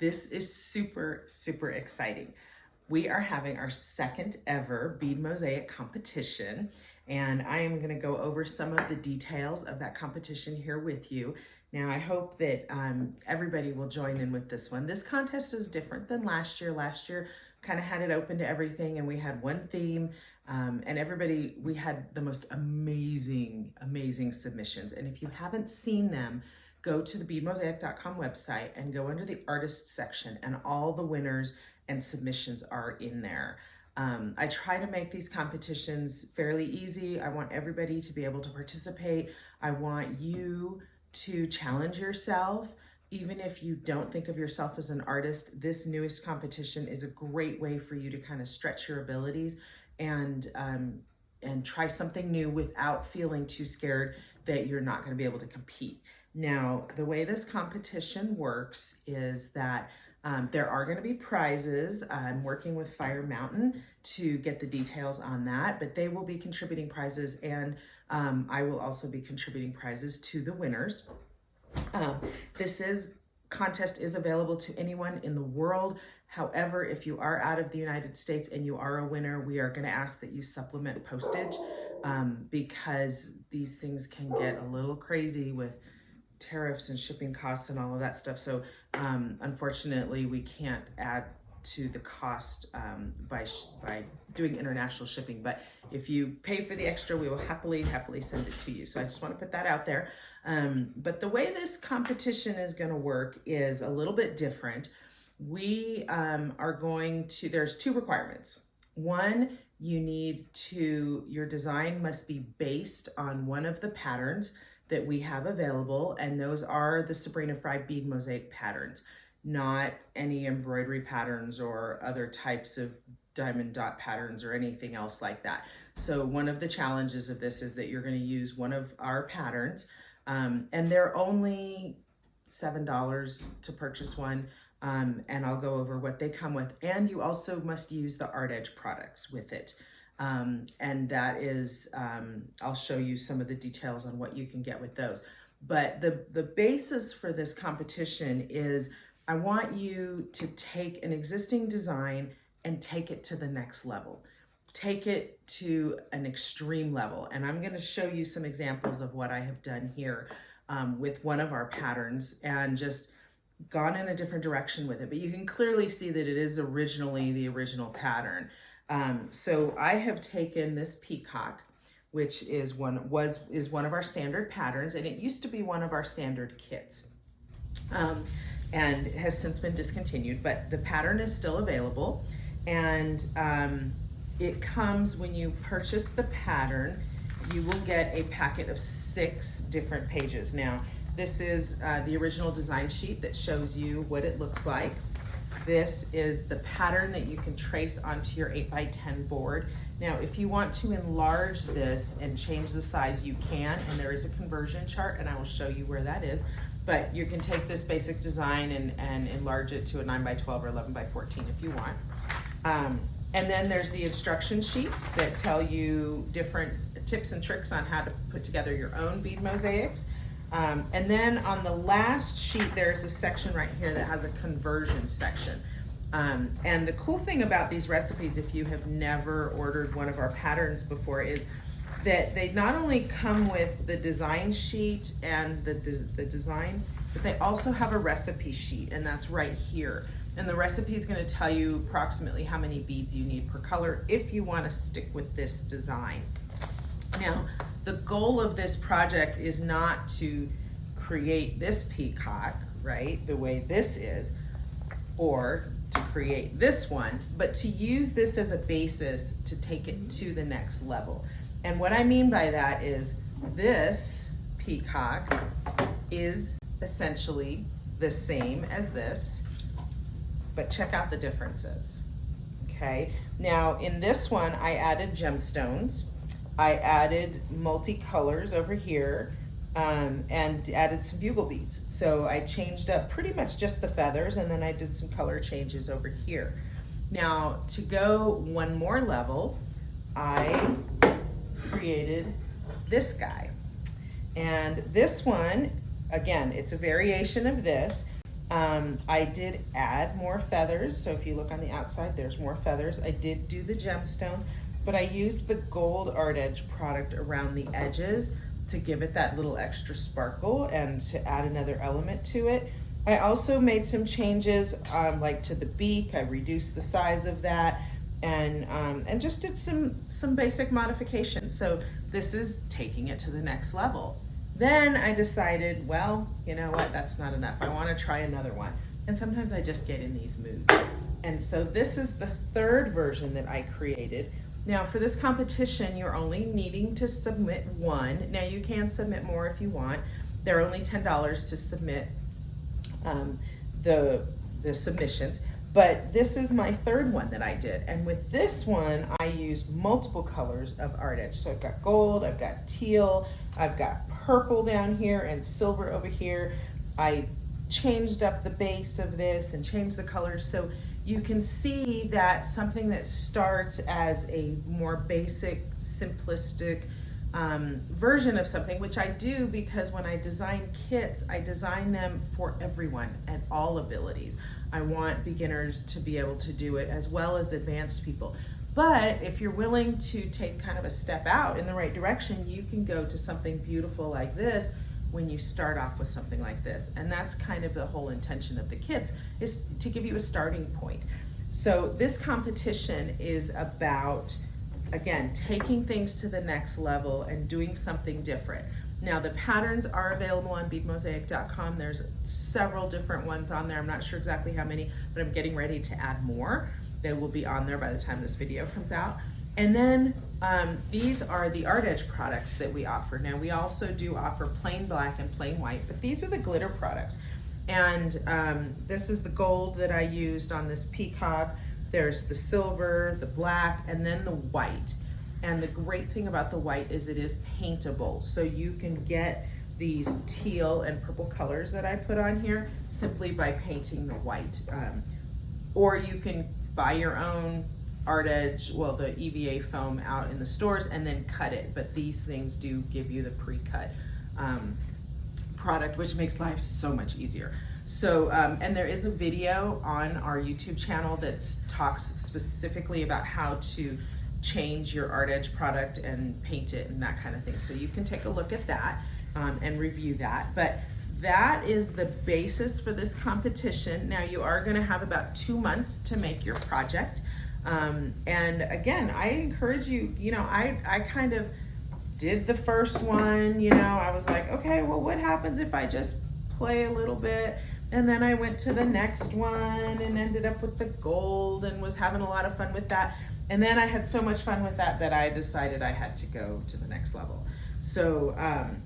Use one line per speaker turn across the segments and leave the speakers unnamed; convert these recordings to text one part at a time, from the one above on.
This is super, super exciting. We are having our second ever Bead Mosaic competition, and I am going to go over some of the details of that competition here with you. Now, I hope that everybody will join in with this one. This contest is different than last year. Last year, kind of had it open to everything, and we had one theme, and we had the most amazing submissions. And if you haven't seen them, go to the beadmosaic.com website and go under the artist section, and all the winners and submissions are in there. I try to make these competitions fairly easy. I want everybody to be able to participate. I want you to challenge yourself. Even if you don't think of yourself as an artist, this newest competition is a great way for you to kind of stretch your abilities and try something new without feeling too scared that you're not going to be able to compete. Now, the way this competition works is that there are going to be prizes. I'm working with Fire Mountain to get the details on that, but they will be contributing prizes, and I will also be contributing prizes to the winners. This contest is available to anyone in the world. However, if you are out of the United States and you are a winner, we are going to ask that you supplement postage because these things can get a little crazy with tariffs and shipping costs and all of that stuff. So unfortunately, we can't add to the cost by doing international shipping. But if you pay for the extra, we will happily send it to you. So I just want to put that out there. But the way this competition is going to work is a little bit different. We are going to, there's two requirements. One, your design must be based on one of the patterns that we have available, and those are the Sabrina Bead Mosaic patterns, not any embroidery patterns or other types of diamond dot patterns or anything else like that. So one of the challenges of this is that you're going to use one of our patterns, and they're only $7 to purchase one, and I'll go over what they come with. And you also must use the Art Edge products with it. And that is, I'll show you some of the details on what you can get with those. But the basis for this competition is I want you to take an existing design and take it to the next level. Take it to an extreme level. And I'm going to show you some examples of what I have done here with one of our patterns and just gone in a different direction with it. But you can clearly see that it is originally the original pattern. So I have taken this peacock, which is one of our standard patterns, and it used to be one of our standard kits, and has since been discontinued, but the pattern is still available. And it comes, when you purchase the pattern, you will get a packet of 6 different pages. Now, this is the original design sheet that shows you what it looks like. This is the pattern that you can trace onto your 8x10 board. Now, if you want to enlarge this and change the size, you can, and there is a conversion chart, and I will show you where that is. But you can take this basic design and enlarge it to a 9x12 or 11x14 if you want. And then there's the instruction sheets that tell you different tips and tricks on how to put together your own bead mosaics. And then on the last sheet, there's a section right here that has a conversion section. And the cool thing about these recipes, if you have never ordered one of our patterns before, is that they not only come with the design sheet and the design, but they also have a recipe sheet, and that's right here. And the recipe is going to tell you approximately how many beads you need per color if you want to stick with this design. Now, the goal of this project is not to create this peacock, right, the way this is, or to create this one, but to use this as a basis to take it to the next level. And what I mean by that is this peacock is essentially the same as this, but check out the differences, okay? Now, in this one, I added gemstones. I added multicolors over here and added some bugle beads. So I changed up pretty much just the feathers, and then I did some color changes over here. Now, to go one more level, I created this guy. And this one, again, it's a variation of this, I did add more feathers, so if you look on the outside, there's more feathers. I did do the gemstones, but I used the gold art edge product around the edges to give it that little extra sparkle and to add another element to it. I also made some changes, like to the beak. I reduced the size of that, and just did some basic modifications. So this is taking it to the next level. Then I decided, well, you know what, that's not enough. I want to try another one. And sometimes I just get in these moods. And so this is the third version that I created. Now for this competition, you're only needing to submit one. Now you can submit more if you want. They're only $10 to submit the submissions. But this is my third one that I did. And with this one, I used multiple colors of art edge. So I've got gold, I've got teal, I've got purple down here and silver over here. I changed up the base of this and changed the colors. So you can see that something that starts as a more basic, simplistic version of something, which I do because when I design kits, I design them for everyone at all abilities. I want beginners to be able to do it as well as advanced people. But if you're willing to take kind of a step out in the right direction, you can go to something beautiful like this when you start off with something like this. And that's kind of the whole intention of the kits, is to give you a starting point. So this competition is about, again, taking things to the next level and doing something different. Now the patterns are available on beadmosaic.com. There's several different ones on there. I'm not sure exactly how many, but I'm getting ready to add more. They will be on there by the time this video comes out. And then these are the art edge products that we offer. Now we also do offer plain black and plain white, but these are the glitter products. And this is the gold that I used on this peacock. There's the silver, the black, and then the white. And the great thing about the white is it is paintable. So you can get these teal and purple colors that I put on here simply by painting the white. Or you can buy your own art edge, well, the EVA foam out in the stores and then cut it. But these things do give you the pre-cut product, which makes life so much easier. So, and there is a video on our YouTube channel that talks specifically about how to change your art edge product and paint it and that kind of thing. So you can take a look at that and review that. But that is the basis for this competition. Now you are going to have about 2 months to make your project. And again, I encourage you, you know, I kind of did the first one, you know, I was like, okay, well, what happens if I just play a little bit? And then I went to the next one and ended up with the gold and was having a lot of fun with that. And then I had so much fun with that that I decided I had to go to the next level. So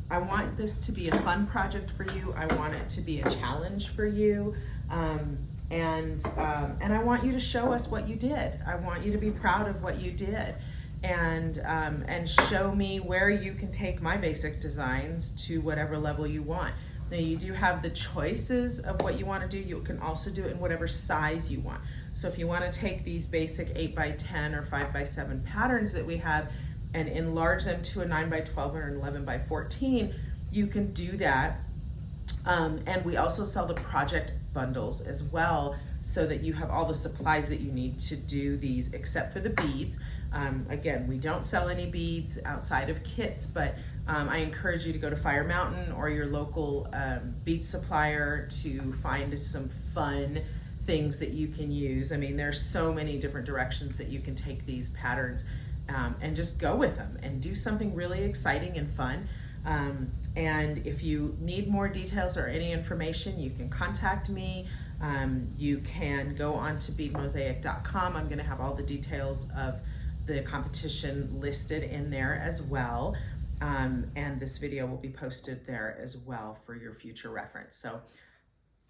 I want this to be a fun project for you. I want it to be a challenge for you. And I want you to show us what you did. I want you to be proud of what you did, and show me where you can take my basic designs to whatever level you want. Now you do have the choices of what you want to do. You can also do it in whatever size you want. So if you want to take these basic 8x10 or 5x7 patterns that we have and enlarge them to a 9x12 or an 11x14, you can do that. And we also sell the project bundles as well, so that you have all the supplies that you need to do these, except for the beads. Again, we don't sell any beads outside of kits, but I encourage you to go to Fire Mountain or your local bead supplier to find some fun things that you can use. I mean, there's so many different directions that you can take these patterns and just go with them and do something really exciting and fun. And if you need more details or any information, you can contact me. You can go on to beadmosaic.com. I'm going to have all the details of the competition listed in there as well. And this video will be posted there as well for your future reference. So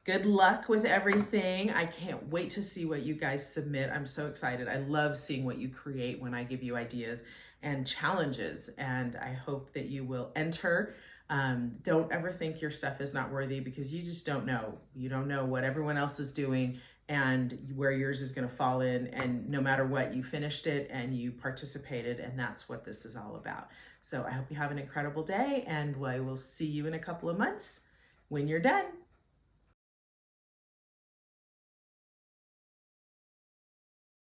good luck with everything. I can't wait to see what you guys submit. I'm so excited. I love seeing what you create when I give you ideas and challenges, and I hope that you will enter. Don't ever think your stuff is not worthy, because you just don't know. You don't know what everyone else is doing and where yours is going to fall in, and no matter what, you finished it and you participated, and that's what this is all about. So I hope you have an incredible day, and I will see you in a couple of months when you're done.